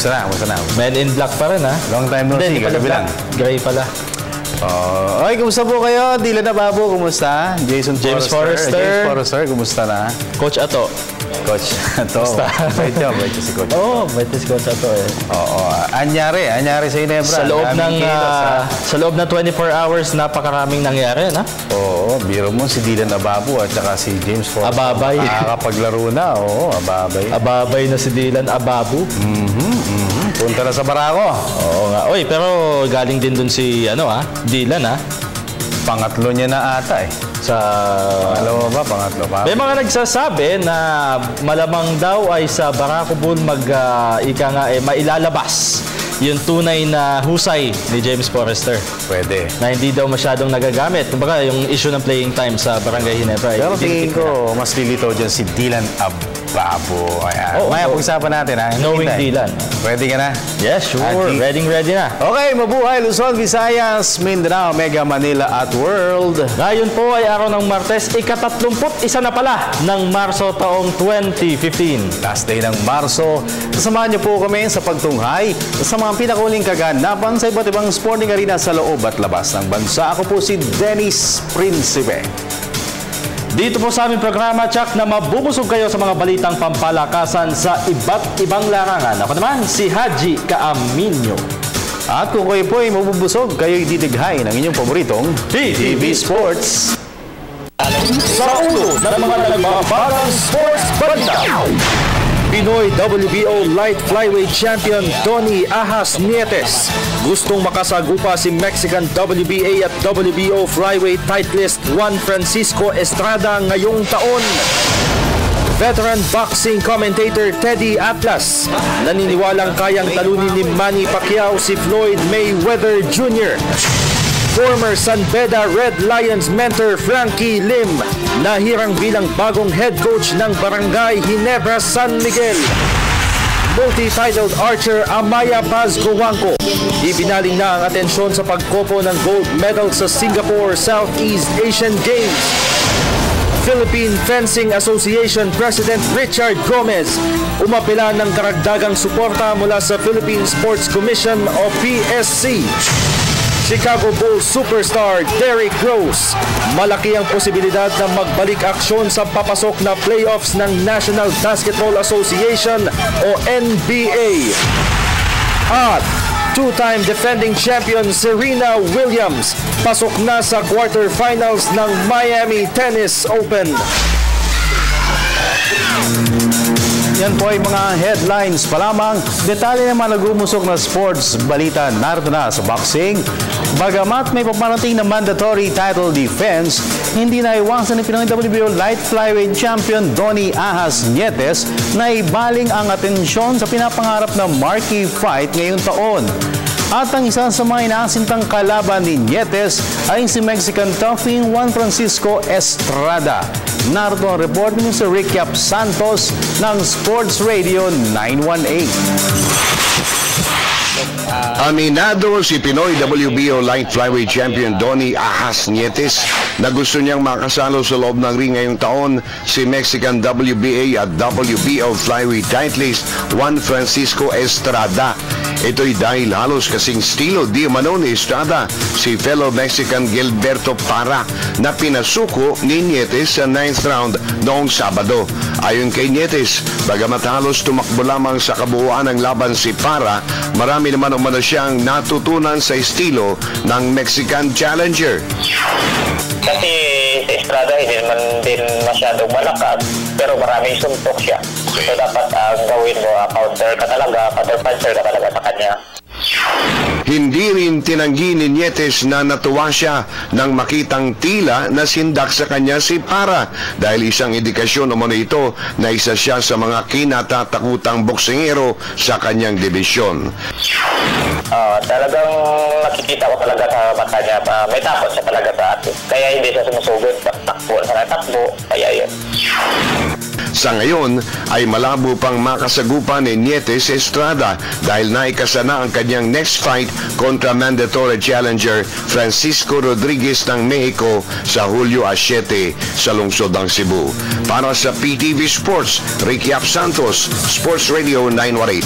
Kumusta na? Men in black pa rin, ha? Long time no see, kagabi lang. Gray pala. Okay, kumusta po kayo? Dylan Ababo, kumusta? James Forrester, kumusta na? Coach Ato. Coach Ato. Bait si Coach Ato. Oo, bait si Coach Ato eh. Oo, anyari sa Ginebra. Sa loob ng 24 hours, napakaraming nangyari, na? Oo, biro mo si Dylan Ababo at saka si James Forrester. Ababay. Nakakapaglaro na, oo, ababay. Ababay na si Dylan Ababo. Punta na sa Barako. Oo nga. Oy, pero galing din dun si, Dylan, ha? Pangatlo niya na ata eh. Pangatlo pa? May mga nagsasabi na malamang daw ay sa Barako Bull mailalabas yung tunay na husay ni James Forrester. Pwede. Na hindi daw masyadong nagagamit. Kumbaga, yung issue ng playing time sa Barangay Ginebra. Pero tingin ko, mas lilito dyan si Dylan Ababo. Maya, pag-usapan natin, ha? Knowing Dylan. Pwede ka na? Yes, sure. Ready na. Okay, mabuhay Luzon, Visayas, Mindanao, Mega Manila at World. Ngayon po ay araw ng Martes, ika-31 na pala ng Marso taong 2015. Last day ng Marso. Kasamahan niyo po kami sa pagtunghay sa mga pinakauling kaganapan sa iba't ibang sporting arena sa loob at labas ng bansa. Ako po si Dennis Principe. Dito po sa aming programa, Chuck, na mabubusog kayo sa mga balitang pampalakasan sa iba't ibang larangan. Ako naman, si Haji Kaaminyo. At kung kayo po ay mabubusog, kayo'y didighay ng inyong paboritong PTV Sports. Sa ulo ng mga nagbabagang sports balita. Pinoy WBO Light Flyweight Champion Donnie Ahas Nietes gustong makasagupa si Mexican WBA at WBO Flyweight titleist Juan Francisco Estrada ngayong taon. Veteran boxing commentator Teddy Atlas naniniwalang kayang talunin ni Manny Pacquiao si Floyd Mayweather Jr. Former San Beda Red Lions mentor Frankie Lim nahirang bilang bagong head coach ng Barangay Ginebra San Miguel. Multi-titled archer Amaya Paz Cojuangco ibinaling na ang atensyon sa pagkopo ng gold medal sa Singapore Southeast Asian Games. Philippine Fencing Association President Richard Gomez umapila ng karagdagang suporta mula sa Philippine Sports Commission o PSC. Chicago Bulls superstar Derrick Rose, malaki ang posibilidad na magbalik aksyon sa papasok na playoffs ng National Basketball Association o NBA. At two-time defending champion Serena Williams, pasok na sa quarterfinals ng Miami Tennis Open. Yan po ay mga headlines pa lamang. Detalye naman nag-umusok na sports balita narito na sa boxing. Bagamat may paparating na mandatory title defense, hindi na iwasan ni Pinoy WBO Light Flyweight Champion Donnie Ahas Nietes na ibaling ang atensyon sa pinapangarap na marquee fight ngayong taon. At ang isa sa mga inaasintang kalaban ni Nietes ay si Mexican toughie Juan Francisco Estrada. Narito ang report ni Mr. Ricky Santos ng Sports Radio 918. Aminado si Pinoy WBO Light Flyweight Champion Donnie Ahas Nietes na gusto niyang makasalo sa loob ng ring ngayong taon si Mexican WBA at WBO Flyweight titleist Juan Francisco Estrada. Ito'y dahil halos kasing estilo di umano ni Estrada si fellow Mexican Gilberto Parra na pinasuko ni Nietes sa 9th round noong Sabado. Ayon kay Nietes, bagamat halos tumakbo lamang sa kabuuan ng laban si Parra, marami naman umano siyang natutunan sa estilo ng Mexican challenger. Kasi si Estrada hindi naman din masyadong malakas, pero maraming suntok siya. So dapat gawin mo, counter ka talaga, counter puncher ka talaga sa kanya. Hindi rin tinanggi ni Nietes na natuwa siya nang makitang tila na sindak sa kanya si Parra dahil isang indikasyon umano ito na isa siya sa mga kinatatakutang boksingero sa kanyang dibisyon. Talagang nakikita ko talaga sa mata niya, may takot siya talaga sa atin. Kaya hindi siya sumusugod, takbo, kaya yun. Sa ngayon ay malabo pang makasagupan ni Nietes Estrada dahil naikasa na ang kanyang next fight kontra mandatory challenger Francisco Rodriguez ng Mexico sa Hulyo 7 sa lungsod ng Cebu. Para sa PTV Sports, Ricky Ap Santos, Sports Radio 918.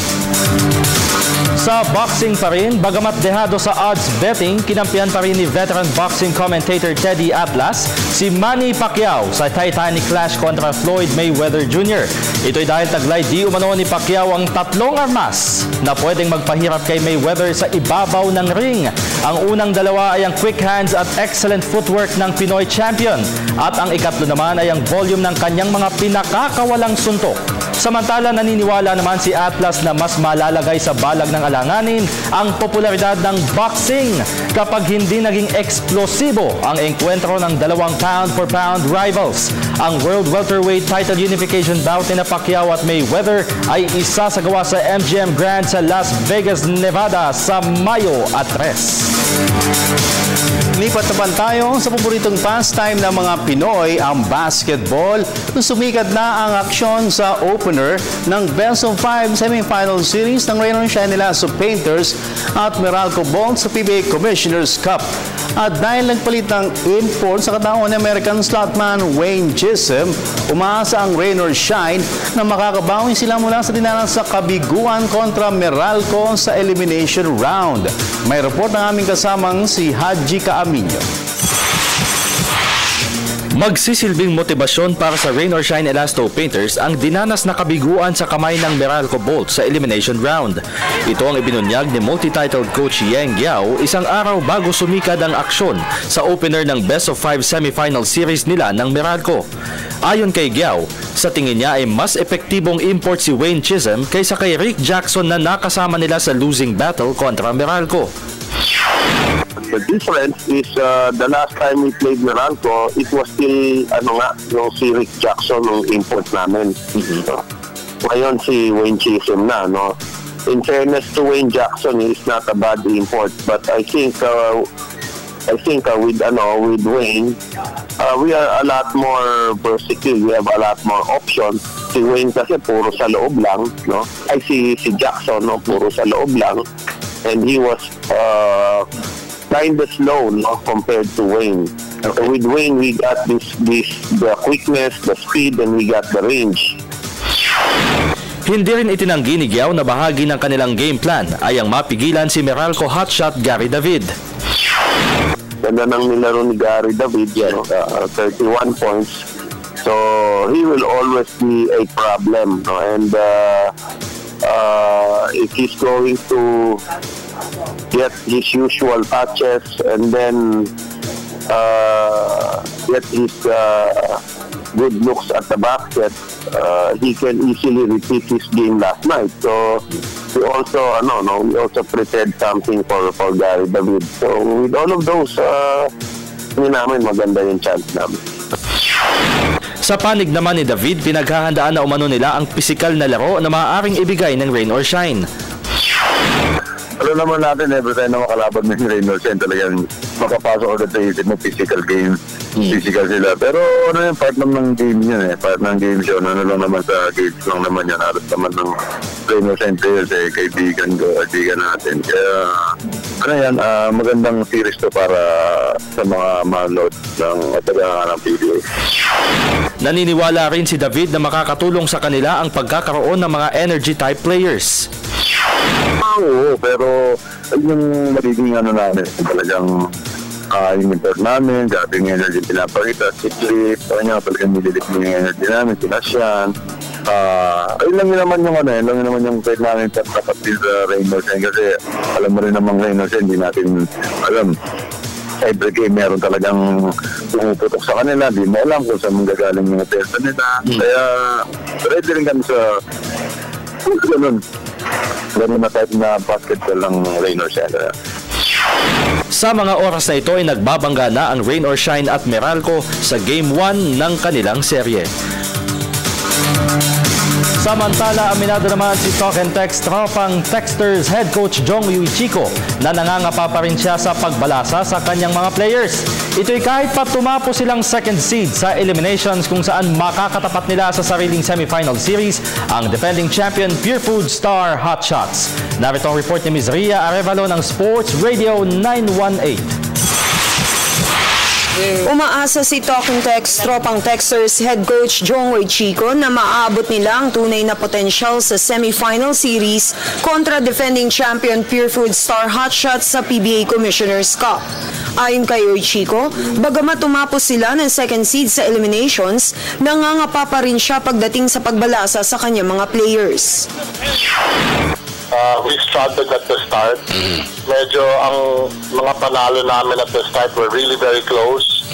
Sa boxing pa rin, bagamat dehado sa odds betting, kinampihan pa rin ni veteran boxing commentator Teddy Atlas si Manny Pacquiao sa Titanic clash kontra Floyd Mayweather Jr. Ito'y dahil taglay di umano ni Pacquiao ang 3 armas na pwedeng magpahirap kay Mayweather sa ibabaw ng ring. Ang unang dalawa ay ang quick hands at excellent footwork ng Pinoy champion. At ang ikatlo naman ay ang volume ng kanyang mga pinakakawalang suntok. Samantala, naniniwala naman si Atlas na mas malalagay sa balag ng alanganin ang popularidad ng boxing kapag hindi naging eksplosibo ang engkwentro ng 2 pound-for-pound rivals. Ang World Welterweight Title Unification bout ni Pacquiao at Mayweather ay isasagawa sa MGM Grand sa Las Vegas, Nevada sa Mayo 3. Lipat naman tayo sa paboritong pastime ng mga Pinoy, ang basketball. Sumikat na ang aksyon sa opener ng Best of 5 semifinal series ng Rain or Shine nila sa Painters at Meralco Bolts sa PBA Commissioner's Cup. At dahil nagpalit ng import sa katawan ni American slotman Wayne Chisholm, umaasa ang Rain or Shine na makakabawi sila mula sa dinanas sa kabiguan kontra Meralco sa elimination round. May report ng aming kasamang si Haji Kaaminyo. Magsisilbing motibasyon para sa Rain or Shine Elasto Painters ang dinanas na kabiguan sa kamay ng Meralco Bolts sa elimination round. Ito ang ibinunyag ni multi-titled coach Yang Giao isang araw bago sumikad ang aksyon sa opener ng Best of 5 semifinal series nila ng Meralco. Ayon kay Giao, sa tingin niya ay mas epektibong import si Wayne Chisholm kaysa kay Rick Jackson na nakasama nila sa losing battle kontra Meralco. The difference is the last time we played Meralco, it was still yung si Rick Jackson ng import namin. Ngayon si Wayne Chisholm na, no. In fairness to Wayne Jackson, he is not a bad import, but I think with Wayne, we are a lot more versatile. We have a lot more options. Si Wayne kasi puro sa loob lang, no. Ay si Jackson, no, puro sa loob lang, and he was kind of slow, no, compared to Wayne. So with Wayne, we got the quickness, the speed, and we got the range. Hindi rin itinanggi ni Giao na bahagi ng kanilang game plan ay ang mapigilan si Meralco hotshot Gary David. Ganda ng nilaro ni Gary David, 31 points. So he will always be a problem, no? And if he's going to get his usual touches and then get his good looks at the basket, he can easily repeat his game last night. So we also prepared something for Gary David. So with all of those, namin maganda yung chance namin. Sa panig naman ni David, pinaghahandaan na umano nila ang pisikal na laro na maaaring ibigay ng Rain or Shine. Alam naman natin, every time na makalaban ng Rain or Shine, talagang makapasok ulit sa isip mo, physical game, physical sila. Pero yung part ng game yun, part ng game show, lang naman sa games lang naman yan, halos naman ng Rain or Shine players, kaibigan natin. Kaya, magandang series to para sa mga manood ng PBA. Naniniwala rin si David na makakatulong sa kanila ang pagkakaroon ng mga energy type players. Oo, pero yung magiging namin, talagang yung import namin, dating energy pinapakita, si-clip, talagang nililip yung energy namin, sinasyan. Ayun lang naman yung pwede namin kapatid sa Rain or Shine kasi alam mo rin namang Rain or Shine, hindi natin alam. Every game meron talagang pumuputok sa kanila, di mo alam kung saan manggagaling yung testa nila. Kaya ready rin kami sa ganun na type na basketball ng Rain or Shine. Sa mga oras na ito ay nagbabangga na ang Rain or Shine at Meralco sa Game 1 ng kanilang serye. Samantala, aminado naman si Talk and Text tropang Texters head coach Jong Yui Chico na nangangapa pa rin siya sa pagbalasa sa kanyang mga players. Ito'y kahit pa tumapo silang second seed sa eliminations kung saan makakatapat nila sa sariling semifinal series ang defending champion Pure Food Star Hotshots. Narito ang report ni Ms. Ria Arevalo ng Sports Radio 918. Umaasa si Talk and Text tropang Texters head coach Jong Chico na maaabot nila ang tunay na potensyal sa semifinal series kontra defending champion Pure Food Star Hotshots sa PBA Commissioner's Cup. Ayon kay Chico, bagamat tumapos sila ng second seed sa eliminations, nangangapa pa rin siya pagdating sa pagbalasa sa kanyang mga players. We struggled at the start. Medyo ang mga panalo namin at the start were really very close.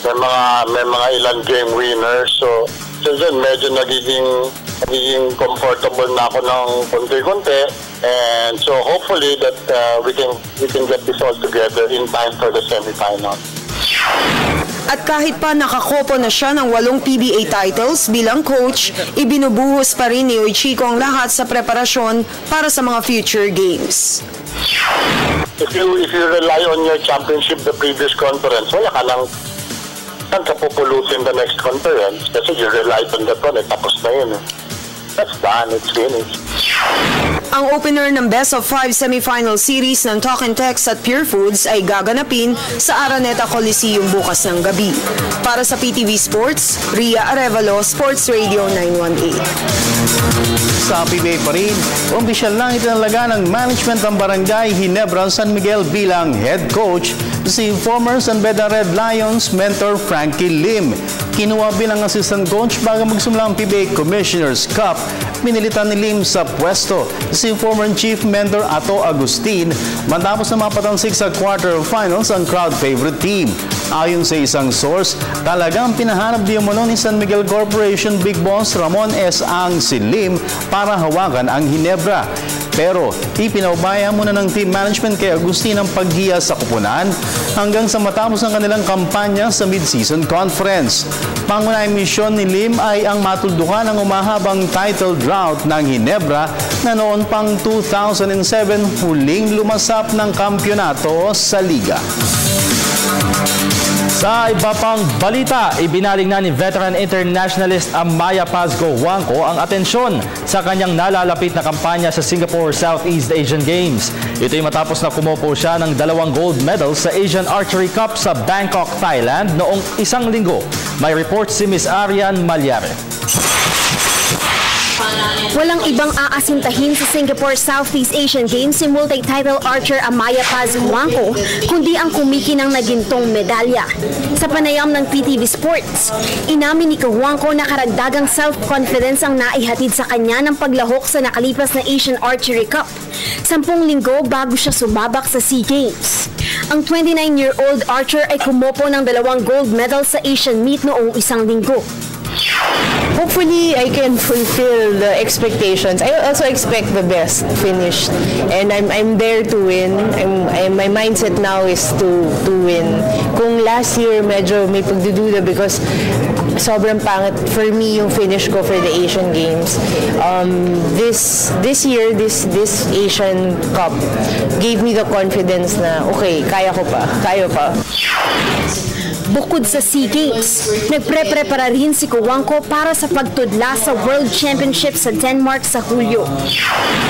May mga ilan game winners. So, since then, medyo nagiging comfortable na ako ng konti-konti. And so, hopefully that we can get this all together in time for the semifinal. At kahit pa nakakopo na siya ng 8 PBA titles bilang coach, ibinubuhos pa rin ni Chico ang lahat sa preparasyon para sa mga future games. If you rely on your championship the previous conference, wala ka lang saan ka pupulutin the next conference kasi you relied on that one, tapos na yun. That's done, it's finished. Ang opener ng Best of 5 semifinal series ng Talk and Text at Pure Foods ay gaganapin sa Araneta Coliseum bukas ng gabi. Para sa PTV Sports, Ria Arevalo, Sports Radio 918. Sa PBA pa rin, opisyal lang itinalaga ng management ng Barangay Ginebra San Miguel bilang head coach si former San Beda Red Lions mentor Frankie Lim. Kinuha bilang assistant coach bago magsimula ang PBA Commissioner's Cup. Pinilitan ni Lim sa pwesto si former chief mentor Ato Agustin matapos na mapatansik sa quarterfinals ang crowd favorite team. Ayon sa isang source, talagang pinahanap di umano ni San Miguel Corporation Big Boss Ramon S. Ang si Lim para hawakan ang Ginebra. Pero ipinaubaya muna ng team management kay Agustin ang paggiya sa kupunan hanggang sa matapos ang kanilang kampanya sa mid-season conference. Pangunahing misyon ni Lim ay ang matuldukan ang umahabang title drought ng Ginebra na noon pang 2007 huling lumasap ng kampyonato sa liga. Sa iba pang balita, ibinaling na ni veteran internationalist Amaya Pazgo Huangco ang atensyon sa kanyang nalalapit na kampanya sa Singapore Southeast Asian Games. Ito'y matapos na kumopo siya ng 2 gold medals sa Asian Archery Cup sa Bangkok, Thailand noong 1 linggo. May report si Ms. Arian Malyare. Walang ibang aasintahin sa Singapore Southeast Asian Games si multi-title archer Amaya Paz Huangco, kundi ang kumikinang nagintong medalya. Sa panayam ng PTV Sports, inamin ni Huangco na karagdagang self-confidence ang naihatid sa kanya ng paglahok sa nakalipas na Asian Archery Cup, 10 linggo bago siya sumabak sa SEA Games. Ang 29-year-old archer ay kumopo ng 2 gold medals sa Asian meet noong 1 linggo. Hopefully, I can fulfill the expectations. I also expect the best finish, and I'm there to win. My mindset now is to win. Kung last year medyo may pagdududa because sobrang pangit for me yung finish ko for the Asian Games. This year, this Asian Cup gave me the confidence na okay, kaya pa. Bukod sa SEA Games, nagpre-prepara rin si Huangco para sa pagtudla sa World Championship sa Denmark sa Hulyo.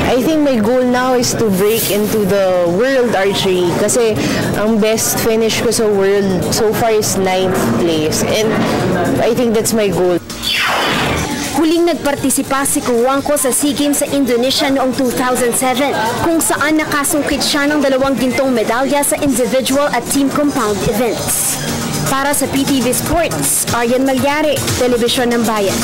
I think my goal now is to break into the World Archery kasi ang best finish ko sa World so far is 9th place, and I think that's my goal. Huling nagpartisipa si Huangco sa SEA Games sa Indonesia noong 2007 kung saan nakasungkit siya ng 2 gintong medalya sa individual at team compound events. Para sa PTV Sports, Arian Malyare, Telebisyon ng Bayan.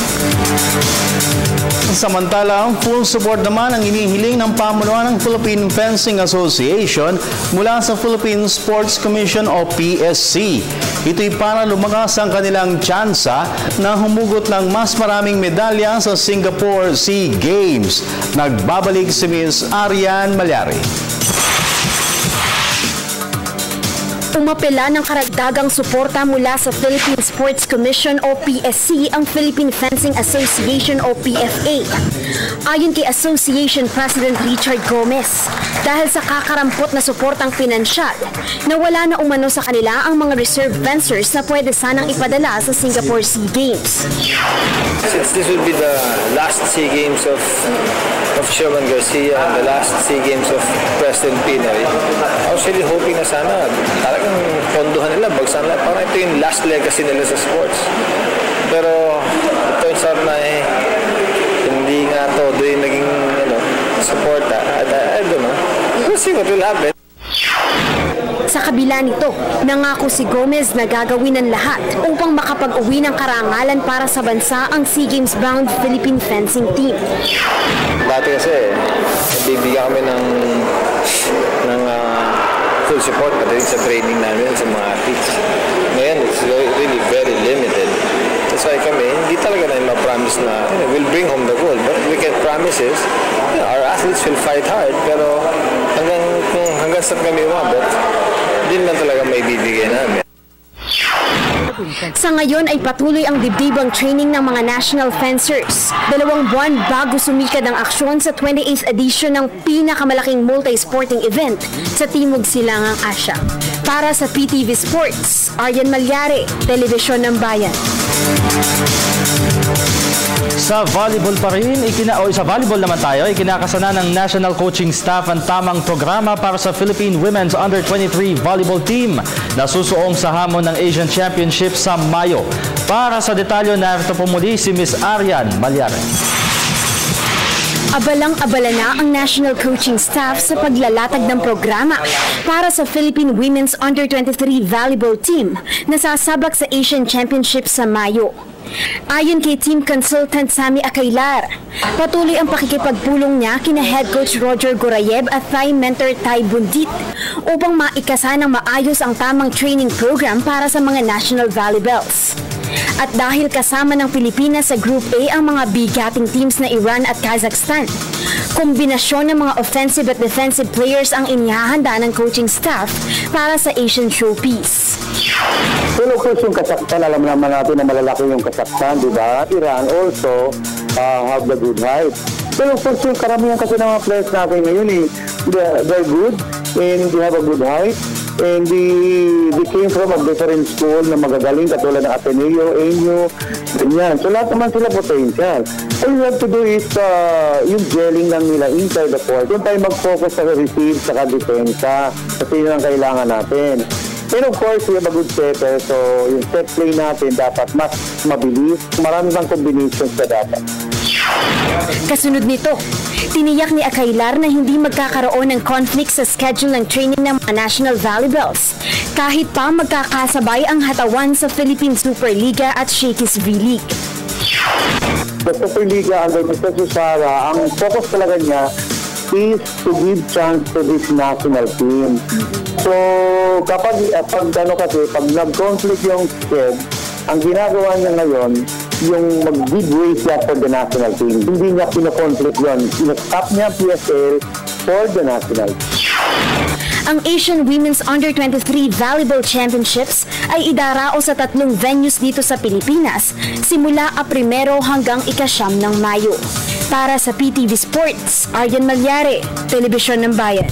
Samantala, full support naman ang inihiling ng pamunuan ng Philippine Fencing Association mula sa Philippine Sports Commission o PSC. Ito'y para lumakas ang kanilang tsansa na humugot ng mas maraming medalya sa Singapore SEA Games. Nagbabalik si Ms. Arian Malyare. Umapela ng karagdagang suporta mula sa Philippine Sports Commission o PSC ang Philippine Fencing Association o PFA. Ayon kay Association President Richard Gomez, dahil sa kakarampot na suportang pinansyal, nawala na umano sa kanila ang mga reserve fencers na pwede sanang ipadala sa Singapore SEA Games. Since this will be the last SEA Games of Sherman Garcia and the last SEA Games of President Pinoy, I was really hoping na sana talagang ponduhan nila, bagsan nila, parang ito yung last legacy nila sa sports. Pero it turns out na hindi nga todo yung naging support. I don't know. We'll see what will happen. Sa kabila nito, nangako si Gomez na gagawin ng lahat upang makapag-uwi ng karangalan para sa bansa ang SEA Games-bound Philippine fencing team. Dati kasi, bibigyan kami ng full support pati sa training namin sa mga athletes. Ngayon, it's really very limited. That's why kami, hindi talaga na ma-promise na we'll bring home the gold. But we can promise is, our athletes will fight hard. Pero hanggang saan kami umabot, din lang talaga may bibigyan namin. Sa ngayon ay patuloy ang dibdibang training ng mga national fencers. 2 buwan bago sumikad ang aksyon sa 28th edition ng pinakamalaking multi-sporting event sa Timog Silangang Asya. Para sa PTV Sports, Aryan Malyari, Telebisyon ng Bayan. Sa volleyball pa rin, sa volleyball naman tayo, ikinakasana ng national coaching staff ang tamang programa para sa Philippine Women's Under-23 Volleyball Team na susuong sa hamon ng Asian Championship sa Mayo. Para sa detalyo, narito po muli si Miss Aryan Malyari. Abalang-abala na ang national coaching staff sa paglalatag ng programa para sa Philippine Women's Under-23 Volleyball Team na sasabak sa Asian Championship sa Mayo. Ayon kay team consultant Sammy Akailar, patuloy ang pakikipagpulong niya kina head coach Roger Gorayev at Thai mentor Thai Bundit upang maikasa ng maayos ang tamang training program para sa mga national volleyballs. At dahil kasama ng Pilipinas sa Group A ang mga bigating teams na Iran at Kazakhstan, kombinasyon ng mga offensive at defensive players ang inihahanda ng coaching staff para sa Asian Showpiece. Pero of course yung Kazakhstan, alam naman natin na malalaki yung Kazakhstan, di ba? Iran also have the good height. Pero of course yung karamihan kasi ng mga players natin ngayon they're good and they have a good height. And they came from a different school na magagaling katulad ng Ateneo, ANU, ganyan. So lahat naman sila potential. All you have to do is yung gelling lang nila inside the court. Yung tayo mag-focus sa receive, sa depensa, kasi yun ang kailangan natin. And of course, we have a good setter, so yung set play natin dapat mas mabilis. Marami bang combinations na dapat. Kasunod nito, tiniyak ni Akailar na hindi magkakaroon ng conflict sa schedule ng training ng mga national volleyballs kahit pa magkakasabay ang hatawan sa Philippine Superliga at Shakey's V-League. Sa Superliga, under Mr. Susara, ang focus talaga niya is to give chance to this national team. So, pag nag-conflict yung schedule, ang ginagawa niya ngayon, yung mag-give way siya for the national team. Hindi niya pinakonflict yun. Ina-stop niya PSL for the national team. Ang Asian Women's Under-23 Volleyball Championships ay idarao sa 3 venues dito sa Pilipinas simula April hanggang 9 ng Mayo. Para sa PTV Sports, Aryan Malyari, Telebisyon ng Bayan.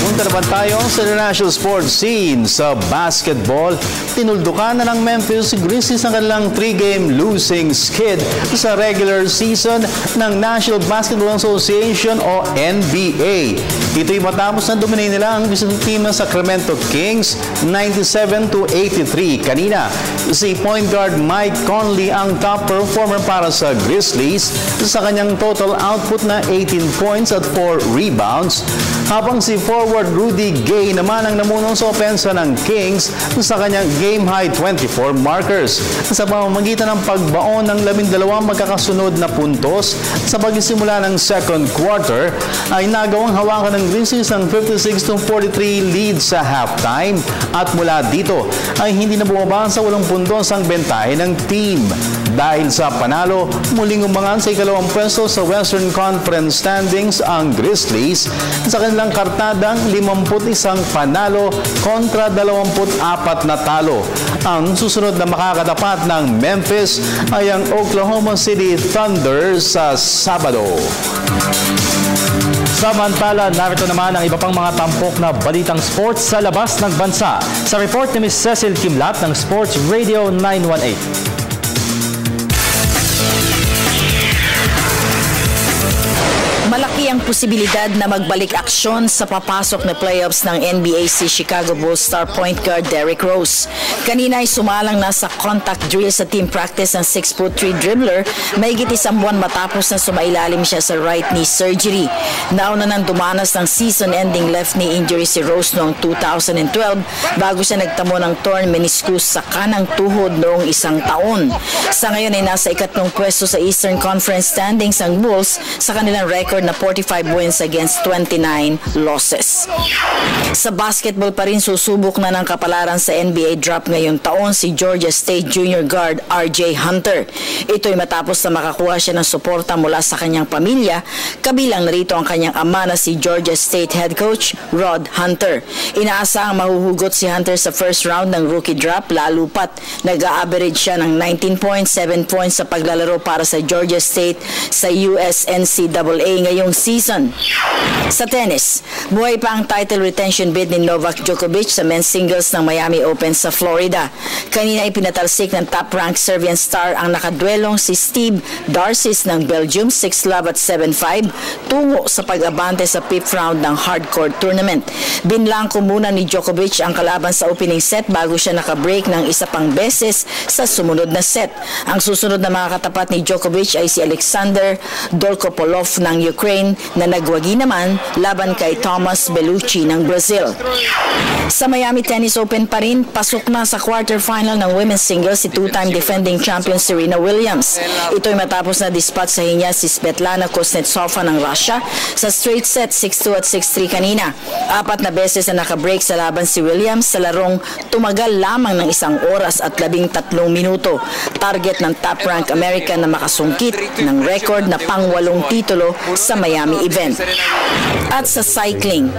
Punta naman tayo sa international sports scene. Sa basketball, tinuldukan na ng Memphis Grizzlies ang kanilang 3-game losing skid sa regular season ng National Basketball Association o NBA. Ito'y matapos na dominate nila ang visiting team ng Sacramento Kings 97-83. Kanina, si point guard Mike Conley ang top performer para sa Grizzlies sa kanyang total output na 18 points at 4 rebounds, habang si forward Rudy Gay naman ang namuno sa opensa ng Kings sa kanyang game-high 24 markers sa pamamagitan ng pagbaon ng 12 magkakasunod na puntos sa pagsisimula ng second quarter ay nagawang hawakan ng Grizzlies ang 56-43 lead sa halftime at mula dito ay hindi na bumaba sa 8 puntos ang bentahe ng team. Dahil sa panalo, muling umangat sa ikalawang pwesto sa Western Conference standings ang Grizzlies sa kanilang kartadang 51 panalo kontra 24 na talo. Ang susunod na makakatapat ng Memphis ay ang Oklahoma City Thunder sa Sabado. Samantala, narito naman ang iba pang mga tampok na balitang sports sa labas ng bansa. Sa report ni Ms. Cecil Kimlat ng Sports Radio 918. Malaki ang posibilidad na magbalik aksyon sa papasok na playoffs ng NBA si Chicago Bulls star point guard Derrick Rose. Kanina ay sumalang na sa contact drill sa team practice ng 6'3" dribbler, mahigit isang buwan matapos na sumailalim siya sa right knee surgery. Nauna nang dumanas ng season-ending left knee injury si Rose noong 2012 bago siya nagtamo ng torn meniscus sa kanang tuhod noong isang taon. Sa ngayon ay nasa ikatlong pwesto sa Eastern Conference standings ang Bulls sa kanilang record na 45 wins against 29 losses. Sa basketball pa rin, susubok na ng kapalaran sa NBA draft ngayong taon si Georgia State Junior Guard RJ Hunter. Ito'y matapos na makakuha siya ng suporta mula sa kanyang pamilya, kabilang narito ang kanyang ama na si Georgia State head coach Rod Hunter. Inaasahang mahuhugot si Hunter sa first round ng rookie draft, lalo pat nag-a-average siya ng 19.7 points sa paglalaro para sa Georgia State sa USNCAA ngayong season. Sa tennis, buhay pa ang title retention bid ni Novak Djokovic sa men's singles ng Miami Open sa Florida. Kanina ipinatalsik ng top-ranked Serbian star ang nakadwelong si Steve Darcis ng Belgium 6-love at 7-5 tungo sa pag-abante sa 5th round ng hardcourt tournament. Binlangko muna ni Djokovic ang kalaban sa opening set bago siya nakabreak ng isa pang beses sa sumunod na set. Ang susunod na mga katapat ni Djokovic ay si Alexander Dolgopolov ng Ukraine na nagwagi naman laban kay Thomas Bellucci ng Brazil. Sa Miami Tennis Open pa rin, pasok na sa quarterfinal ng women's singles si two-time defending champion Serena Williams. Ito'y matapos na dispatch sa hinya si Svetlana Kuznetsova ng Russia sa straight set 6-2 at 6-3 kanina. 4 na beses na nakabreak sa laban si Williams sa larong tumagal lamang ng 1 oras at 13 minuto. Target ng top-ranked American na makasungkit ng record na pang-8 titulo sa Miami event. At sa cycling,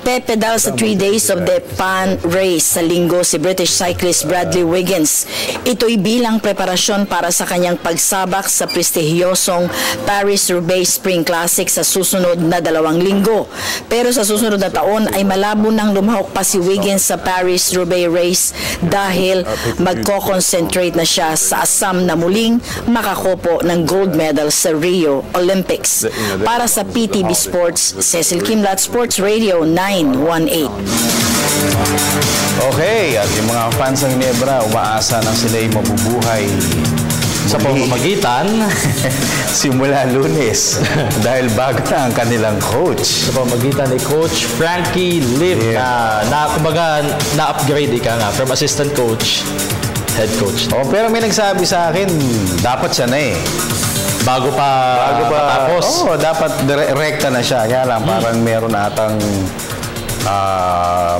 pepedal sa 3 days of the Pan Race sa linggo si British cyclist Bradley Wiggins. Ito'y bilang preparasyon para sa kanyang pagsabak sa prestihiyosong Paris-Roubaix Spring Classic sa susunod na 2 linggo. Pero sa susunod na taon ay malabo nang lumahok pa si Wiggins sa Paris-Roubaix race dahil magko-concentrate na siya sa asam na muling makakopo ng gold medal sa Rio Olympics. Para sa PTV Sports, Cecil Kimlat, Sports Radio 918. Okay, at yung mga fans ng Ginebra, umaasa na sila'y mabubuhay sa pamamagitan simula Lunes dahil bago na ang kanilang coach. Sa pamamagitan ni Coach Frankie Lim na kumbaga na-upgrade ka nga from assistant coach, head coach. Oh, pero may nagsabi sa akin, dapat siya na eh. Bago pa tapos. Oo, dapat rekta na siya. Kaya lang, parang meron atang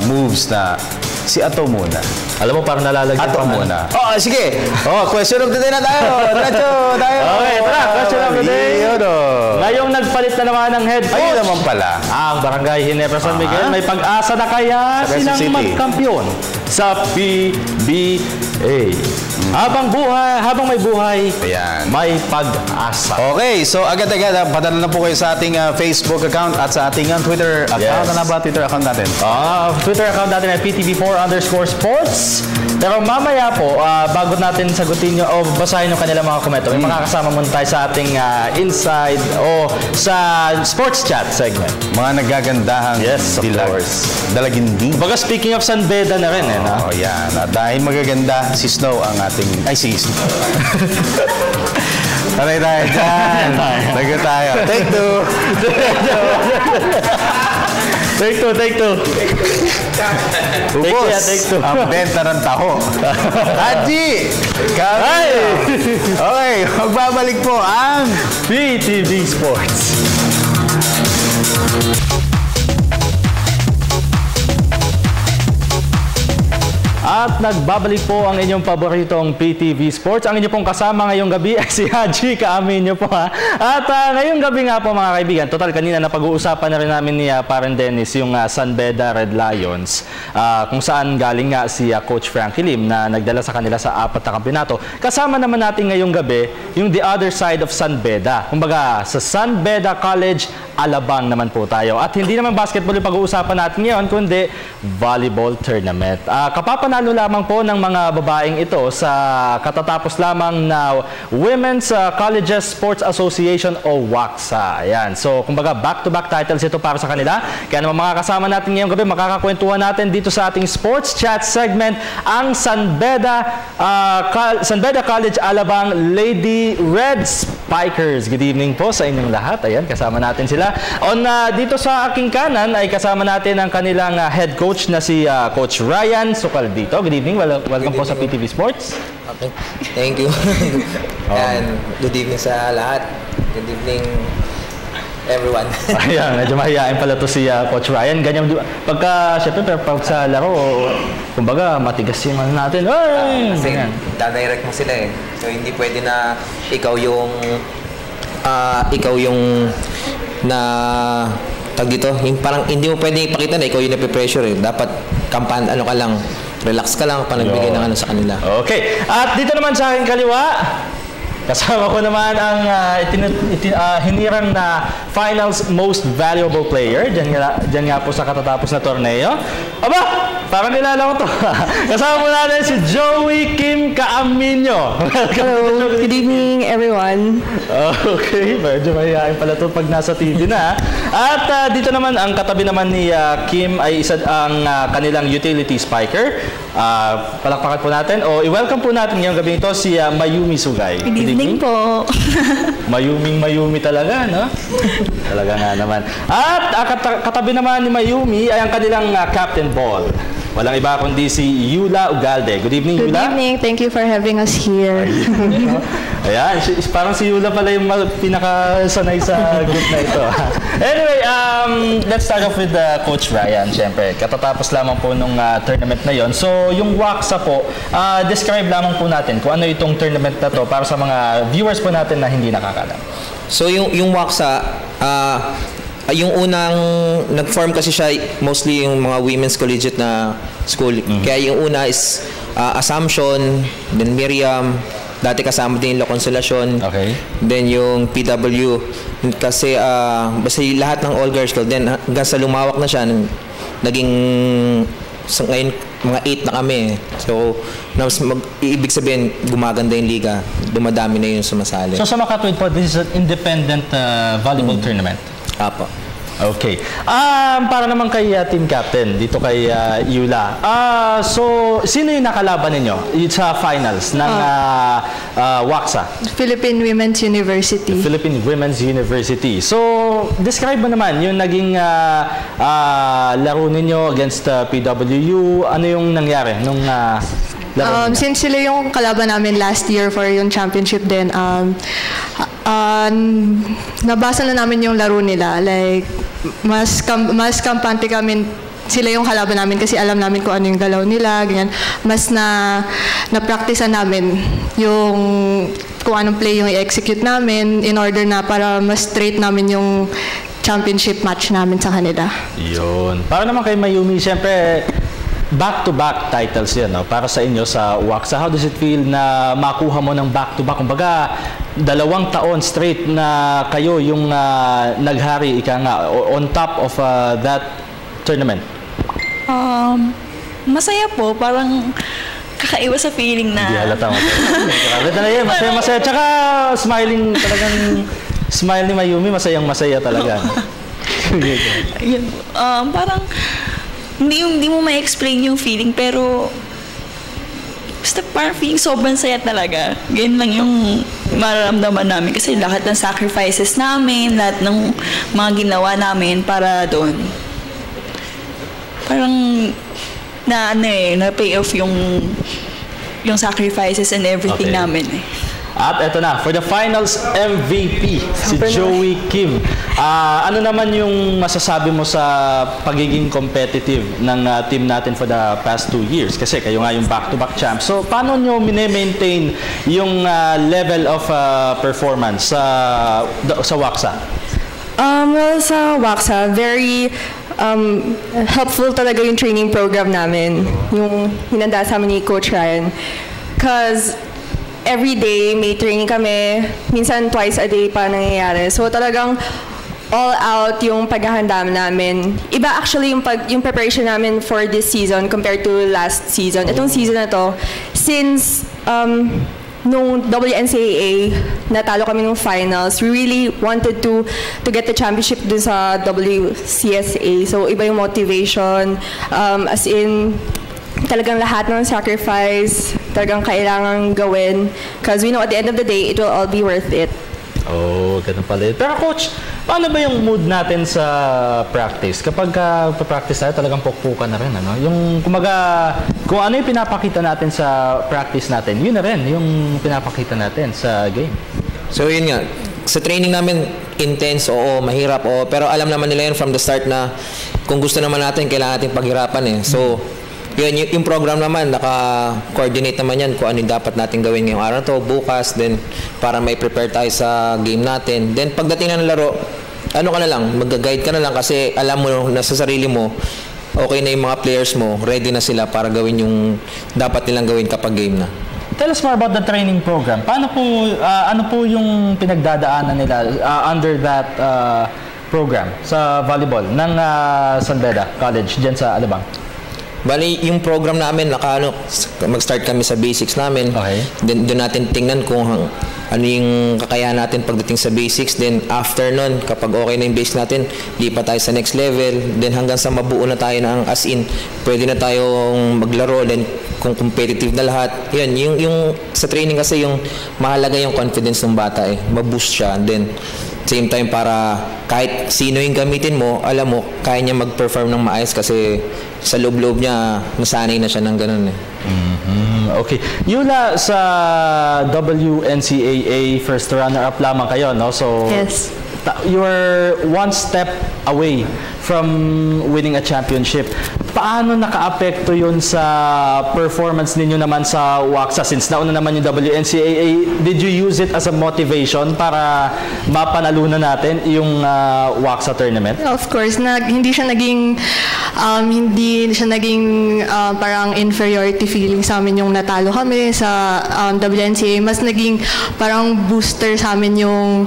moves na si Ato muna. Alam mo, parang nalalagyan Ato muna. Oh, sige. Oh, question of the day na tayo. Diretso tayo. Okay, tara. Question of the day. Ngayong nagpalit na naman ng head coach. Ayun naman pala. Ang Barangay Ginebra San Miguel, may pag-asa na kaya silang magkampiyon sa PBA. Habang may buhay, ayan, may pag-asa. Okay, so agad-agad padala na po kayo sa ating Facebook account at sa ating Twitter account. Yes. Ano na ba Twitter account natin? Twitter account natin ay PTV4_sports. Pero mamaya po, bago natin sagutin nyo o basahin yung kanilang mga komento, may makakasama muna tayo sa ating inside o sa sports chat segment. Mga nagagandahang dalaginding. Baga speaking of San Beda na rin Oh, yan. At dahil magaganda, si Snow ang ating... Ay, si Snow. Taray tayo dyan. Tago tayo. Take two. Take two. Ubus. Take two. Ang benta ng taho. Haji! Kami! Okay, magbabalik po ang PTV Sports. At nagbabalik po ang inyong paboritong PTV Sports. Ang inyong pong kasama ngayong gabi ay si Haji Kaaminyo po ha. At ngayong gabi nga po mga kaibigan, total kanina na pag-uusapan na rin namin ni Paren Dennis yung San Beda Red Lions, kung saan galing nga si Coach Frankie Lim na nagdala sa kanila sa 4 na kampeonato. Kasama naman natin ngayong gabi yung the other side of San Beda. Kumbaga sa San Beda College, Alabang naman po tayo. At hindi naman basketball yung pag-uusapan natin ngayon, kundi volleyball tournament. Kapapanalo lamang po ng mga babaeng ito sa katatapos lamang na Women's Colleges Sports Association o WACSA. Ayan. So, kumbaga, back-to-back titles ito para sa kanila. Kaya naman mga kasama natin ngayong gabi, makakakwentuhan natin dito sa ating sports chat segment ang San Beda College Alabang Lady Red Spikers. Good evening po sa inyong lahat. Ayan, kasama natin sila. Dito sa aking kanan ay kasama natin ang kanilang head coach na si Coach Ryan Sukaldito. Good evening. Welcome po sa PTV Sports. Okay. Thank you. And good evening sa lahat. Good evening everyone. Ayan, medyo mahihain pala to si Coach Ryan. Ganyan, syempre, pag sa laro, kumbaga, matigas yung ano natin. Kasi dadirect mo sila eh. So, hindi pwede na ikaw yung tag dito, yung parang hindi mo pwede ipakita na ikaw yung nape-pressure eh. Dapat ano ka lang, relax ka lang panagbigay ng ano sa kanila. Okay. At dito naman sa aking kaliwa, kasama ko naman ang hinirang na finals most valuable player. Diyan nga po sa katatapos na torneo. Aba, parang nilala ko to. Kasama mo natin si Joey Kim Kaaminyo. Hello, good evening everyone. Okay, medyo mahihain pala to pag nasa TV na. At dito naman, ang katabi naman ni Kim ay isa ang kanilang utility spiker. Palakpakan po natin. I-welcome po natin ngayong gabi ito si Mayumi Sugay. Good evening po. Mayumi talaga, no? Talaga nga naman. At katabi naman ni Mayumi ay ang kanilang captain ball. Walang iba kundi si Yula Ugalde. Good evening, Yula. Good evening. Thank you for having us here. Ayan, parang si Yula pala yung pinakasanay sa group na ito. Anyway, let's start off with Coach Ryan. Siyempre, katatapos lamang po nung tournament na yon. So, yung WACSA po, describe lamang po natin kung ano itong tournament na to para sa mga viewers po natin na hindi nakakalam. So, yung WACSA, yung unang nag-form kasi siya mostly yung mga women's collegiate na school. Kaya yung una is Assumption, then Miriam, dati kasama din yung La Consolacion, then yung PW. Kasi basta yung lahat ng all girls school. Then hanggang sa lumawak na siya, naging ngayon mga 8 na kami. So, ibig sabihin, gumaganda yung liga. Dumadami na yung sumasali. So sa makatwid po, this is an independent volleyball tournament? Apo. Okay. Para naman kay team captain, dito kay Yula. So, sino yung nakalaban ninyo sa finals ng WACSA? Philippine Women's University. Philippine Women's University. So, describe mo naman yung naging laro ninyo against PWU. Ano yung nangyari nung since sila yung kalaban namin last year for yung championship din, nabasa na namin yung laro nila. Like, mas kampante kami, sila yung kalaban namin kasi alam namin kung ano yung galaw nila, ganyan. Mas na-practicean namin yung kung anong play yung i-execute namin in order na para mas straight namin yung championship match namin sa kanila. Yun. Para naman kay Mayumi, siyempre, back-to-back titles yan, no? Para sa inyo sa WACSA. How does it feel na makuha mo ng back-to-back? Kumbaga, 2 taon straight na kayo yung naghari, ika nga, on top of that tournament? Masaya po. Parang kakaiwas sa feeling na... Hindi halata mo. Masaya. Tsaka smiling talagang... Smile ni Mayumi, masayang-masaya talaga. Parang... Hindi mo ma-explain yung feeling, pero basta parang feeling sobrang saya talaga. Ganyan lang yung mararamdaman namin kasi lahat ng sacrifices namin, lahat ng mga ginawa namin para doon. Parang na pay off yung sacrifices and everything namin eh. At eto na, for the finals MVP, si Joey Kim. Ano naman yung masasabi mo sa pagiging competitive ng team natin for the past 2 years? Kasi kayo nga yung back-to-back champs. So, paano nyo mine-maintain yung level of performance sa WAXA? Well, sa WAXA, very helpful talaga yung training program namin, yung hinanda sa amin ni Coach Ryan. Because every day may training kami, minsan twice a day pa nangyayari. So talagang all out yung paghahanda namin. Iba actually yung preparation namin for this season compared to last season. Itong season na to, since nung WNCAA, natalo kami nung finals, we really wanted to get the championship dun sa WCSA. So iba yung motivation, as in talagang lahat ng sacrifice talagang kailangan gawin because we know at the end of the day, it will all be worth it. Oh, ganun pala. Pero coach, paano ba yung mood natin sa practice? Kapag pa-practice tayo, talagang pukpukan na rin, ano? Yung kumaga, kung ano yung pinapakita natin sa practice natin, yun na rin yung pinapakita natin sa game. So yun nga, sa training namin, intense, oo, mahirap, oo, pero alam naman nila yun from the start na kung gusto naman natin, kailangan natin paghirapan eh. So, yun, yung program naman, naka-coordinate naman yan kung ano yung dapat natin gawin ngayong araw to, bukas, then para may prepare tayo sa game natin. Then pagdating na ng laro, ano ka na lang, mag-guide ka na lang kasi alam mo na sa sarili mo, okay na yung mga players mo, ready na sila para gawin yung dapat nilang gawin kapag game na. Tell us more about the training program. Paano po, ano po yung pinagdadaanan nila under that program sa volleyball ng San Beda College dyan sa Alabang? Bali, yung program namin, mag-start kami sa basics namin. Okay. Then, doon natin tingnan kung ano yung kakayahan natin pagdating sa basics. Then, after nun, kapag okay na yung base natin, lipat tayo sa next level. Then, hanggang sa mabuo na tayo ng as in, pwede na tayong maglaro. Then, kung competitive na lahat. Yun, yung sa training kasi, yung mahalaga yung confidence ng bata eh. Ma-boost siya. Then, same time para kahit sino yung gamitin mo, alam mo, kaya niya mag-perform ng maayos kasi sa loob-loob niya, nasanay na siya ng ganun eh. Okay. Yula, sa WNCAA, first runner-up lamang kayo, no? So, yes. You're one step away from winning a championship. Paano naka-apekto yun sa performance ninyo naman sa WAXA? Since nauna naman yung WNCAA, did you use it as a motivation para mapanalunan natin yung WAXA tournament? Of course, hindi siya naging parang inferiority feeling sa amin yung natalo kami sa WNCAA. Mas naging parang booster sa amin yung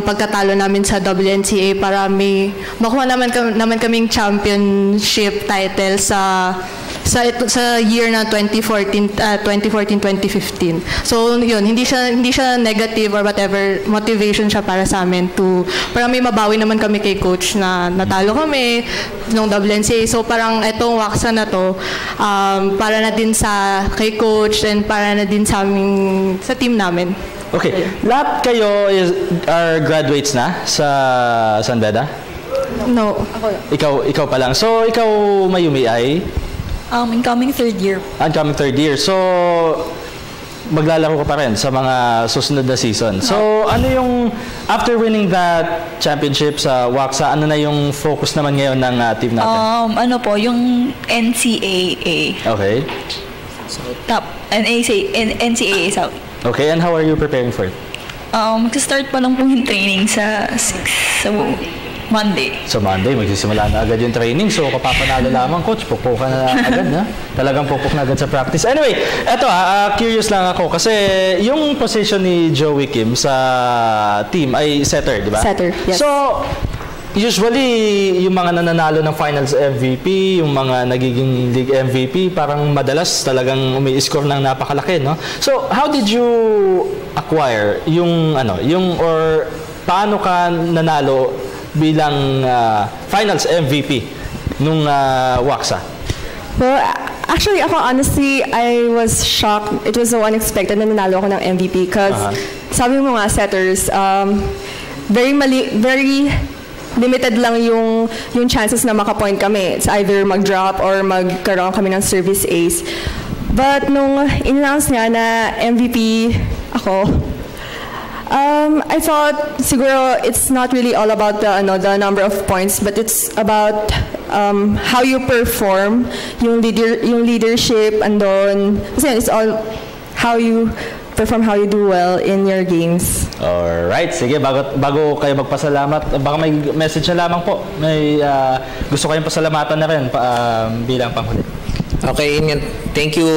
pagkatalo namin sa WNCAA para may makuha naman kaming championship title sa year na 2014-2015. So yun, hindi siya negative or whatever, motivation siya para sa amin para may mabawi naman kami kay coach na natalo kami nung WNCAA. So parang etong WAXA na to para na din kay coach and para na din sa team namin. Okay. Lahat kayo are graduates na sa San Beda? No, ako lang. Ikaw pa lang. So, ikaw, Mayumi, ay? Incoming third year. Incoming third year. So, maglalaro ka pa rin sa mga susunod na season. So, ano yung, after winning that championship sa WAXA, ano na yung focus naman ngayon ng team natin? Ano po, yung NCAA. Okay. NCAA South. Okay, and how are you preparing for it? Mag-start pa lang po yung training sa Monday. Sa Monday, magsisimula na agad yung training. So, kapapanalo lamang, coach. Pupuk ka na agad, na? Talagang pupuk na agad sa practice. Anyway, eto curious lang ako. Kasi yung position ni Joey Kim sa team ay setter, di ba? Setter, yes. So, usually, yung mga nananalo ng finals MVP, yung mga nagiging league MVP, parang madalas talagang umi-score ng napakalaki, no? So, how did you acquire or paano ka nanalo bilang finals MVP nung WAXA? Well, actually, ako honestly, I was shocked. It was so unexpected na nanalo ako ng MVP because sabi mo nga, setters, very limited lang yung chances na makapoint kami. It's either mag-drop or magkaroon kami ng service ace. But nung in-announce niya na MVP ako, I thought siguro it's not really all about the number of points, but it's about how you perform, yung leadership andon. Kasi it's all how you perform, how you do well in your games. Alright, sige, bago kayo magpasalamat, baka may message na lamang po. May gusto kayong pasalamatan na rin bilang panghuli. Okay, yun. Thank you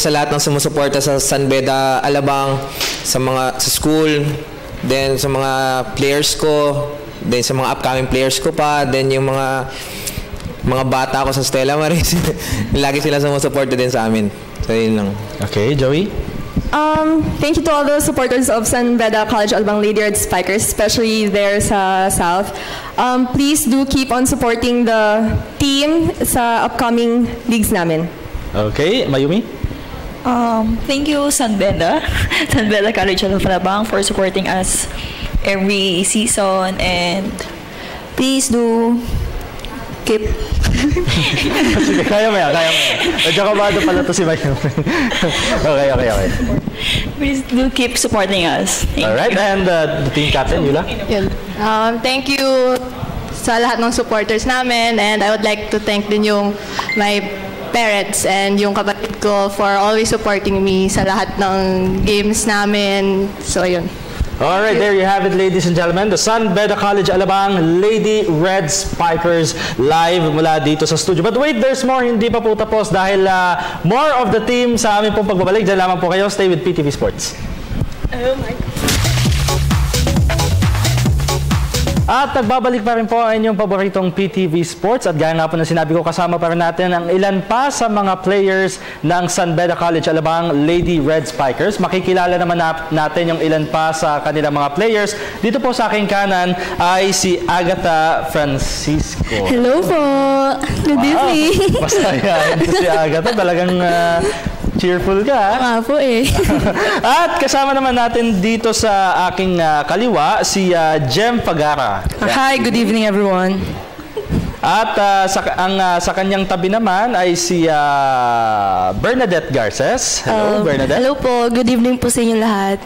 sa lahat ng sumusuporta sa San Beda Alabang, sa school, then sa mga players ko, then sa mga upcoming players ko pa, then yung mga bata ko sa Stella Maris. Lagi sila sumusuporta din sa amin. So yun lang. Okay, Joey? Thank you to all the supporters of San Beda College Alabang Lady Red Spikers, especially there sa South. Please do keep on supporting the team sa upcoming leagues namin. Okay, Mayumi? Thank you, San Beda College Alabang, for supporting us every season, and please do keep. Sige, kaya mo yan. Medyo kabado pala to si Mayumi. Okay. Please do keep supporting us. Alright, and the team captain, Yula? Thank you sa lahat ng supporters namin, and I would like to thank din yung my parents and yung kapatid ko for always supporting me sa lahat ng games namin. So, yun. Alright, there you have it, ladies and gentlemen. The San Beda College Alabang Lady Red Spikers live mula dito sa studio. But wait, there's more. Hindi pa po tapos dahil more of the team sa amin pong pagbabalik. Diyan lamang po kayo. Stay with PTV Sports. Oh my God. At nagbabalik pa rin po ang inyong paboritong PTV Sports. At gaya nga po na sinabi ko, kasama pa rin natin ang ilan pa sa mga players ng San Beda College Alabang Lady Red Spikers. Makikilala naman natin yung ilan pa sa kanilang mga players. Dito po sa aking kanan ay si Agatha Francisco. Hello po! Good evening! Masaya. Si Agatha talagang cheerful ka. Nga po eh. At kasama naman natin dito sa aking kaliwa si Jem Pagara. Hi, good evening everyone. At sa kanyang tabi naman ay si Bernadette Garces. Hello, Bernadette. Hello po, good evening po sa inyo lahat.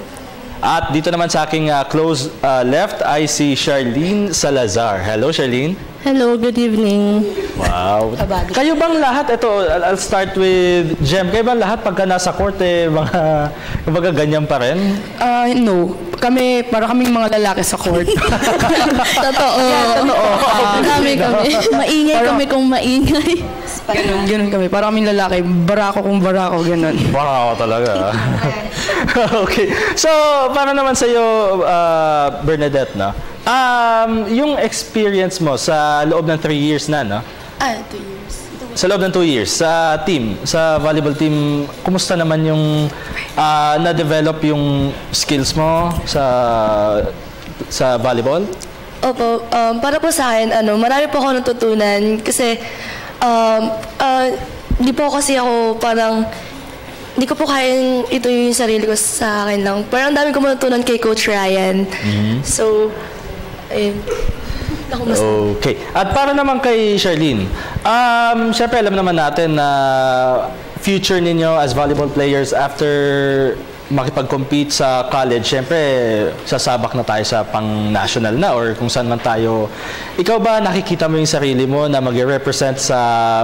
At dito naman sa aking close left ay si Charlene Salazar. Hello, Charlene. Hello, good evening. Wow. Kayo bang lahat, I'll start with Jem, kayo bang lahat pagka nasa court mga ganyan pa rin? No. Para kaming mga lalaki sa court. Totoo. Kami. Maingay kami kung maingay. Ganun kami. Para kaming lalaki, barako kung barako, ganun. Barako talaga. Okay. So, para naman sa'yo, Bernadette, no? Yung experience mo sa loob ng 3 years na, no? 2 years. Sa loob ng 2 years, sa volleyball team, kumusta naman yung na-develop yung skills mo sa volleyball? Opo, para po sa akin, marami po ako natutunan kasi di po kasi ako parang hindi ko po kayang ito yung sarili ko sa akin lang. Parang dami ko matutunan kay Coach Ryan. So, okay. At para naman kay Charlene, syempre alam naman natin na future ninyo as volleyball players after makipag-compete sa college, syempre sasabak na tayo sa pang-national na or kung saan man tayo. Ikaw ba nakikita mo yung sarili mo na mag-represent sa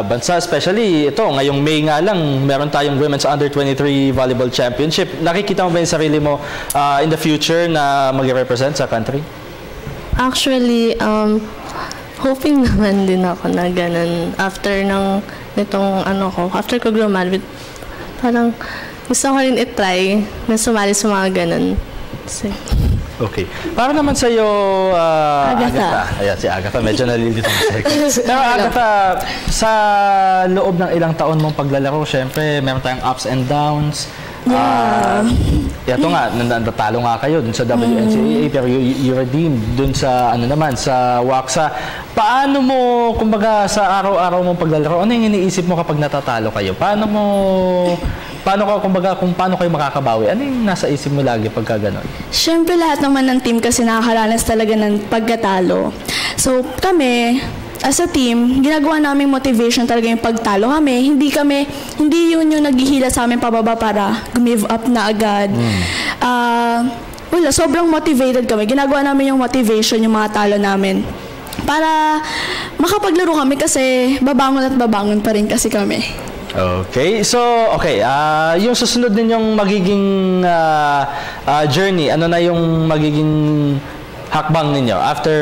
bansa? Especially ito, ngayong May nga lang, meron tayong Women's Under-23 Volleyball Championship. Nakikita mo ba yung sarili mo in the future na mag-represent sa country? Actually, hoping naman din ako na ganun. After ko graduate, parang gusto ko rin i-try na sumali sa mga ganun. Okay. Para naman sa'yo, Agatha. Ayan, si Agatha. Medyo nalilito ang sex. Pero Agatha, sa loob ng ilang taon mong paglalaro, syempre, meron tayong ups and downs. Ito nga, natalo nga kayo dun sa WNCAA, pero you redeemed dun sa, sa WACSA. Paano mo, kumbaga, sa araw-araw mong paglalaro, ano yung iniisip mo kapag natatalo kayo? Paano kayo makakabawi? Ano yung nasa isip mo lagi pagka gano'n? Siyempre, lahat naman ng team kasi nakakaranas talaga ng pagkatalo. So, kami, as a team, ginagawa naming motivation talaga yung pagtalo kami. Hindi yun yung naghihila sa amin pababa para give up na agad. Wala, sobrang motivated kami. Ginagawa namin yung motivation, yung mga talo namin. Para makapaglaro kami kasi babangon pa rin kasi kami. Okay. So, yung susunod ninyong magiging journey, ano na yung magiging hakbang ninyo after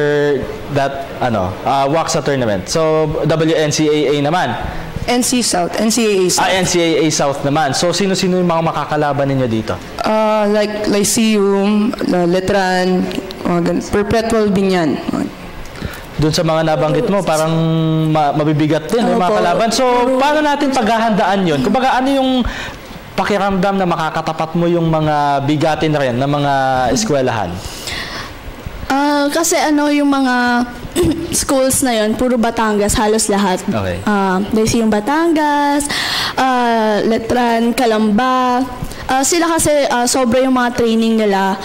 that WAXA tournament? So, WNCAA naman. NCAA South. NCAA South naman. So, sino-sino yung mga makakalaban ninyo dito? Like Lyceum, Letran, Perpetual Binyan. Doon sa mga nabanggit mo, parang mabibigat din yung mga kalaban. So, paano natin paghahandaan yun? Kumbaga, ano yung pakiramdam na makakatapat mo yung mga bigatin na rin ng mga eskwelahan? Kasi yung mga schools na yon puro Batangas, halos lahat. Okay. Lyceum Batangas, Letran, Calamba. Sila kasi sobra yung mga training nila.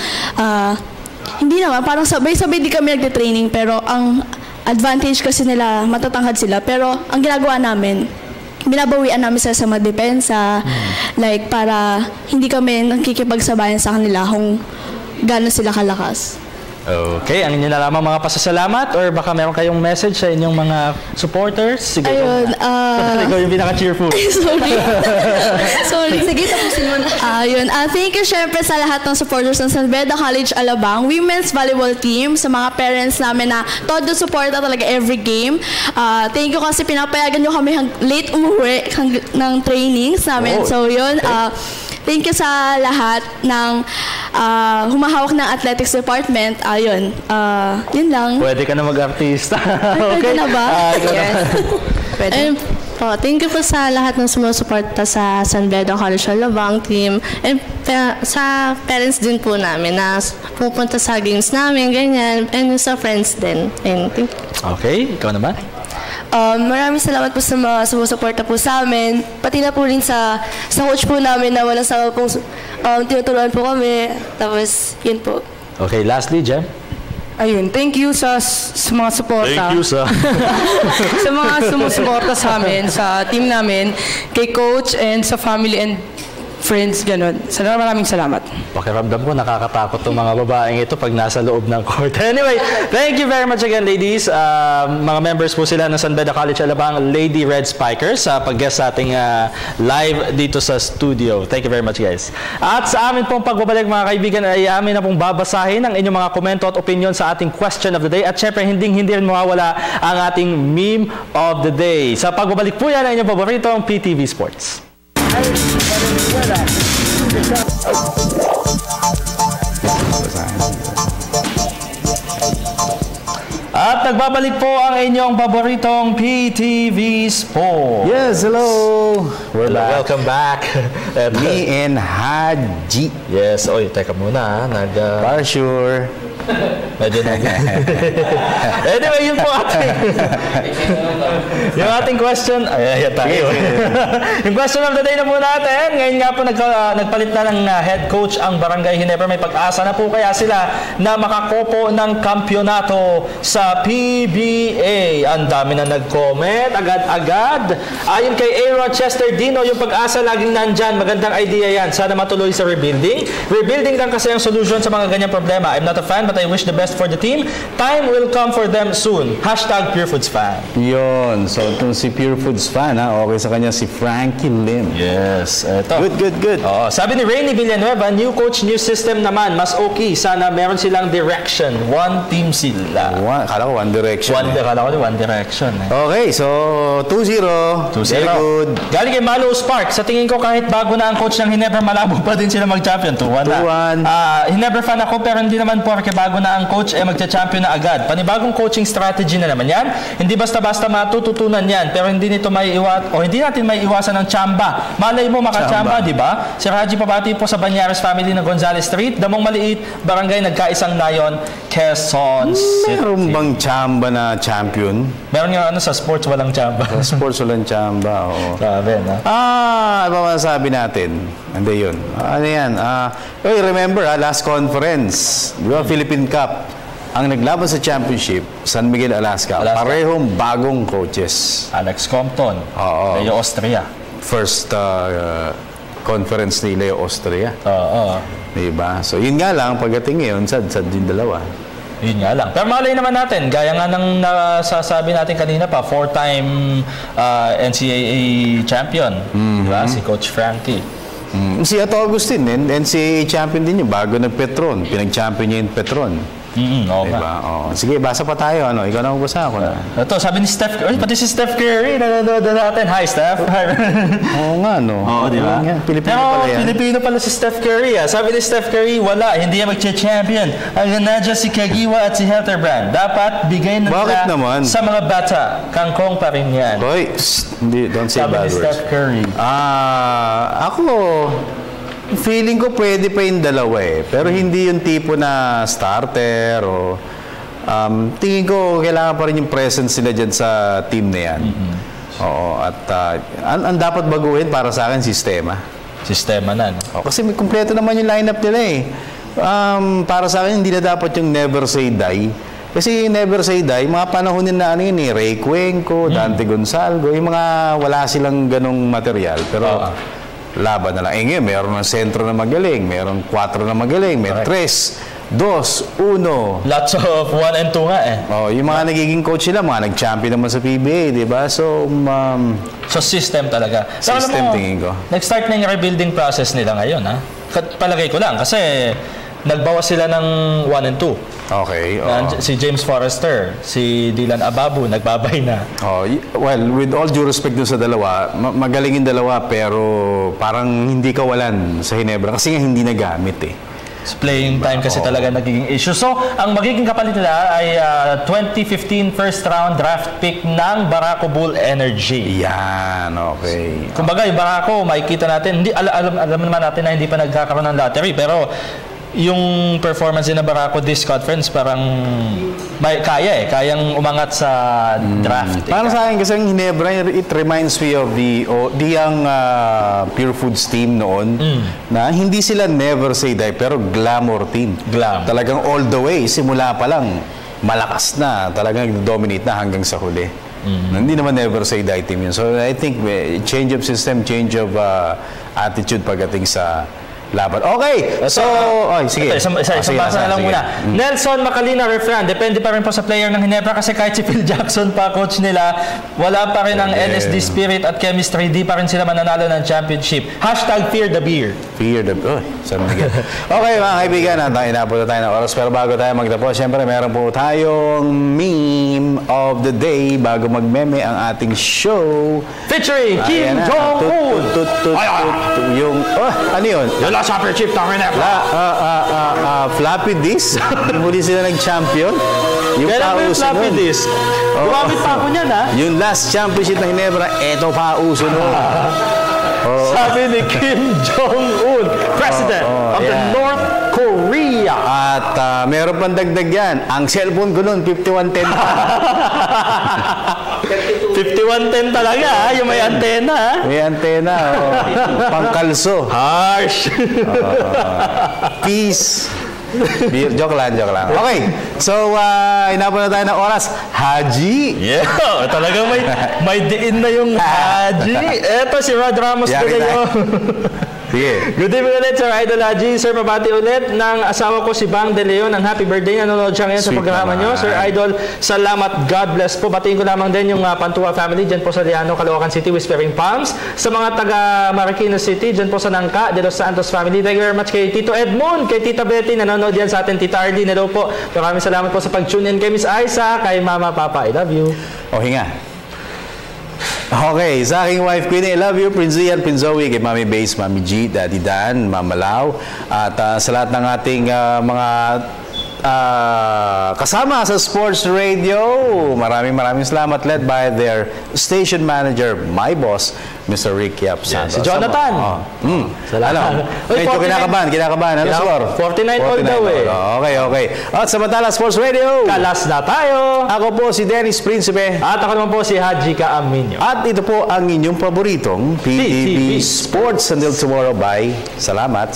Hindi naman, parang sabay-sabay di kami nagte-training, pero ang advantage kasi nila, matatangkad sila. Pero ang ginagawa namin, binabawian namin sa mga depensa, like para hindi kami nakikipagsabayan sa kanila kung gano'n sila kalakas. Okay, ang inyo na lamang mga pasasalamat or baka meron kayong message sa inyong mga supporters? Sige, ayun, ikaw yung pinaka-cheerful. Sorry. Sige, tapusin mo na. Thank you syempre sa lahat ng supporters ng San Beda College Alabang Women's Volleyball Team, sa mga parents namin na todo suporta talaga every game. Thank you kasi pinapayagan nyo kami late umuwi ng trainings namin. So yun, thank you sa lahat ng humahawak ng athletics department. Yun lang. Pwede ka na mag-artista. Okay na ba? Yes. Pwede. Thank you po sa lahat ng sumusuporta sa San Beda College Alabang team. And sa parents din po namin na pupunta sa games namin, ganyan. And sa friends din. And thank you. Okay, ikaw naman? Maraming salamat po sa mga sumusuporta po sa amin. Pati na po rin sa coach po namin na walang sama pong tinuturuan po kami. Tapos, yun po. Okay, lastly, Jem? Ayun, thank you sa mga suporta. Thank you sa mga sumusuporta sa amin, sa team namin, kay coach and sa family and friends, gano'n. Maraming salamat. Pakiramdam ko, nakakatakot itong mga babaeng ito pag nasa loob ng court. Anyway, thank you very much again, ladies. Mga members po sila ng San Beda College Alabang Lady Red Spikers sa pag-guest sa ating live dito sa studio. Thank you very much, guys. At sa amin pong pagbabalik, mga kaibigan, ay amin na pong babasahin ang inyong mga komento at opinion sa ating question of the day. At syempre, hindi rin mawawala ang ating meme of the day. Sa pagbabalik po yan ang inyong paboritong PTV Sports. At nagbabalik po ang inyong paboritong PTV Sports. Yes, hello. We're back. Welcome back. Me and Haji. Yes, oy, teka muna. Para sure. Medyo Anyway, yun po yung ating question. Ayan tayo. Yung question of the day na po natin. Ngayon nga po nagpalit na ng head coach ang Barangay Ginebra. May pag-asa na po kaya sila na makakopo ng kampyonato sa PBA. Ang dami na nag-comment agad-agad. Ayon kay A. Rochester Dino, yung pag-asa laging nandyan. Magandang idea yan. Sana matuloy sa rebuilding. Rebuilding lang kasi ang solution sa mga ganyang problema. I'm not a fan, but I wish the best for the team. Time will come for them soon. Hashtag Pure Foods Fan. Yun. So, itong si Pure Foods Fan, okay sa kanya si Frankie Lim. Yes. Ito. Good. Sabi ni Rainy Villanueva, new coach, new system naman. Mas okay. Sana meron silang direction. One team sila. Kala ko One Direction. One Direction. Okay, so 2-0. 2-0. Very good. Galing kay Malo Spark. Sa tingin ko kahit bago na ang coach ng Ginebra, malabo pa din sila mag-champion. 2-1 na. Ginebra fan ako pero hindi naman porke bago na ang coach magcha-champion na agad. Panibagong coaching strategy na naman yan. Hindi basta-basta matututunan yan. Pero hindi nito hindi natin maiiwasan ng chamba. Malay mo makachamba, di ba? Si Raji Pabati po sa Banyares family ng Gonzales Street. Damong maliit, barangay nagkaisang nayon, Quezon City. Meron bang chamba na champion? Meron nga sa sports walang chamba. Sa sports walang chamba, oo. Grabe, na. Ano ba masasabi natin? Hindi yun. Ano yan? Remember, last conference, di ba, Philippine Cup. ang naglaban sa championship, San Miguel, Alaska. Parehong bagong coaches. Alex Compton, Leo Austria. First conference ni Leo Austria. Diba? So, yun nga lang, pagdating ngayon, sad-sad yung dalawa. Yun nga lang. Pero malay naman natin, gaya nga ng nasasabi natin kanina pa, 4-time NCAA champion. Diba? Si Coach Frankie. Si Ato Agustin, NCAA champion din yun. Bago nag-Petron. Pinag-champion niya yung Petron. Diba? Sige, basa pa tayo. Ikaw na magbasa ako na. Ito, sabi ni Steph Curry, pati si Steph Curry, nanonood natin. Hi, Steph. Oo nga, no? Oo, di ba? Pilipino pala yan. Pilipino pala si Steph Curry. Sabi ni Steph Curry, wala, hindi yan mag-champion. Ang nandiyan si Kagiwa at si Helterbrand. Dapat bigay na nila sa mga bata. Kangkong pa rin yan. Boy, don't say bad words. Sabi ni Steph Curry. Ako, feeling ko pwede pa yung dalawa pero hindi yung tipo na starter o tingin ko kailangan pa rin yung presence nila dyan sa team na yan. Oo, at ang dapat baguhin para sa akin, sistema na, no? kasi may kumpleto naman yung lineup nila para sa akin, hindi na dapat yung never say die. Kasi never say die, mga panahon na Ray Cuenco, Dante Gonzalgo, yung mga wala silang ganong material, pero laban na lang. Ngayon, mayroon ng sentro na magaling, mayroon 4 na magaling, may 3, 2, 1. Lots of 1 and 2 nga yung mga nagiging coach nila, mga nag-champion naman sa PBA, di ba? So, system talaga. System, tingin ko. Nag-start na yung rebuilding process nila ngayon, Palagay ko lang, kasi nagbawas sila ng 1 and 2. Okay. Si James Forrester, si Dylan Ababu, nagbabay na. Well, with all due respect dun sa dalawa, magaling yung dalawa, pero parang hindi kawalan sa Ginebra kasi nga hindi nagamit Playing time kasi talaga nagiging issue. So, ang magiging kapalit nila ay 2015 first round draft pick ng Barako Bull Energy. Yan, okay. Kumbaga, yung Barako, makikita natin, alam naman natin na hindi pa nagkakaroon ng lottery, pero yung performance na Barako this conference parang kayang umangat sa draft. Parang sa akin kasi ang Ginebra, it reminds me of the Pure Foods team noon na hindi sila never say die pero glamour team. Talagang all the way, simula pa lang malakas na, talagang dominate na hanggang sa huli. Hindi naman never say die team yun. So I think change of system, change of attitude pagdating sa laban. Okay. So, sige. Isang basa na lang muna. Nelson Macalina Refran, depende pa rin po sa player ng Ginebra kasi kahit si Phil Jackson pa, coach nila, wala pa rin ang NSD spirit at chemistry. Di pa rin sila mananalo ng championship. #Fear the Beer. Fear the Beer. San Miguel. Okay, mga kaibigan, inabot na tayo ng oras. Pero bago tayo magtapos, syempre, meron po tayong meme of the day bago magmeme ang ating show. Featuring Kim Jong-un. Yung, ano yun? Championship ng Ginebra. Floppy disk. Muli sila nag-champion. Yung floppy disk. Gumamit pa ako niyan, Yung last championship ng Ginebra, eto pa uso nun. Sabi ni Kim Jong-un, President of the North Korea. At meron pang dagdag yan. Ang cellphone ko nun, 5110. 5110 talaga, yung may antena. May antena, pangkalso. Harsh. Peace. Joke lang. Okay, so inabot na tayo ng oras. Haji. Yeah, talagang may diin na yung Haji. Eto si Rod Ramos de Leon. Sige. Good evening ulit, Sir Idol Haji. Sir, mabati ulit ng asawa ko si Bang De Leon. Ang happy birthday. Nanonood siya ngayon sa programa nyo. Sir Idol, salamat. God bless po. Batiin ko lamang din yung Pantua family dyan po sa Liano, Caloocan City, Whispering Palms. Sa mga taga Marikina City, dyan po sa Nangka, de Los Santos family. Thank you very much kay Tito Edmond, kay Tita Betty. Nanonood yan sa atin. Tita Arlene, hello po. Maraming salamat po sa pag-tune in kay Miss Aiza, kay Mama, Papa. I love you. Hinga. Okay, sa aking wife Queenie, I love you. Prince Ian, Prince Zoe, kay Mami Base, Mami G, Daddy Dan, Mama Lau, at sa lahat ng ating mga kasama sa Sports Radio. Maraming salamat, led by their station manager, my boss, Mr. Rick Yap Santos. Si Jonathan. Salamat. Medyo kinakabahan. Ano score? 49 all the way. Okay. At samantala, Sports Radio. Kalas na tayo. Ako po si Dennis Principe. At ako naman po si Haji Kaaminyo. At ito po ang inyong paboritong PTV Sports. Until tomorrow, bye. Salamat.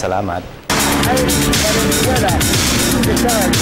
Rizal.